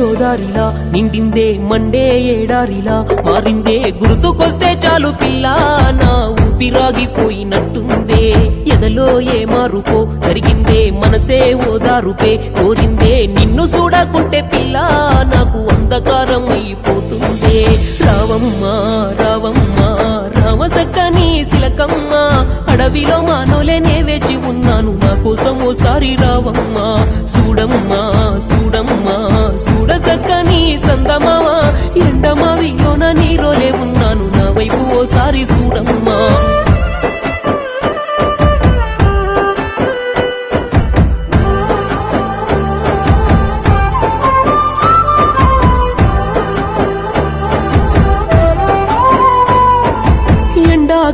గోదారిలా నిండిందే Monday ఏడారిలా మారిందే గుర్తుకొస్తే చాలు పిల్ల నా ఊపిరాగిపోయినట్టుందే ఎదలో ఏ మారుపో జరిగిందే మనసే ఓదారుపే కోరిందే నిన్ను చూడకుంటే పిల్ల నాకు అంధకారం అయిపోతుందే రావమ్మా రావమ్మా రామసక్కని శిలకమ్మ అడవిలో మానోలేనే వేచి ఉన్నాను నా కోసం ఓసారి రావమ్మా చూడమ్మా చూడమ్మా చూడసక్కని సందమావా ఎండమావిలోన నీరోలే ఉన్నాను నా వైపు ఓసారి చూడమ్మా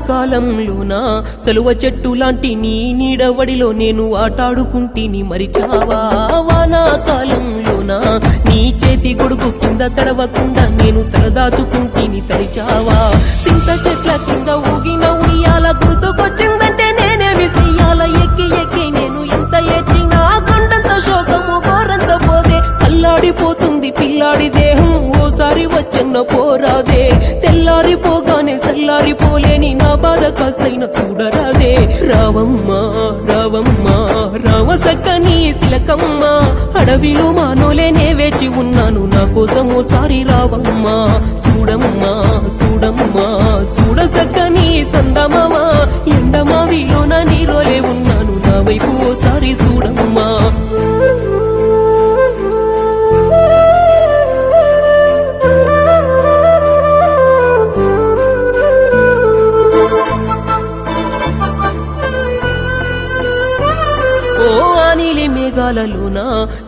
కాలంలోనా సలువ చెట్టు లాంటి నీ నీడవడిలో నేను ఆటాడుకుంటిని మరిచావా వానాకాలంలోనా నీ చేతి గొడుగు కింద తడవకుండా నేను తలదాచుకుంటిని తరిచావా సింత చెట్ల కింద ఊగిన ఉయ్యాల గుర్తుకొచ్చిందంటే నేనేమి చెయ్యాల ఎక్కి ఎక్కి నేను ఎంత ఏడ్చినా కొండంత శోకము గోరంత పోదే అల్లాడిపోతుంది పిల్లాడి దేహం ఓసారి వచ్చన్న పోరాదే తెల్లారిపోగానే సల్లారిపోలేని నా బాధ కాస్తైనా చూడరాదే రావమ్మా రావమ్మా రామసక్కని శిలకమ్మ అడవిలో మానోలేనే వేచి ఉన్నాను నా కోసం ఓసారి రావమ్మా చూడమ్మా చూడమ్మా చూడసక్కని సందమావా ఎండమావిలోన నీరోలే ఉన్నాను నా వైపు ఓసారి చూడమ్మా మేఘాలలోనా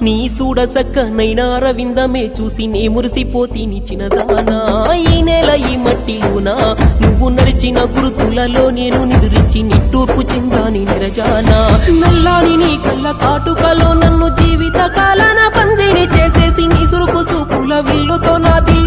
నీ చూడ సక్కనైనా రవిందమే చూసి నే మురిసిపోతీని చిన్నదానా ఈ నేల ఈ మట్టిలోనా నువ్వు నడిచిన గుర్తులలో నేను నిదురించి నిట్టూర్పు చెందాని నిరజానా నల్లాని నీ కళ్ళ కాటుకలో నన్ను జీవిత కాలాన పందిని చేసేసి నీ సురుకు సూపుల విల్లుతో నాది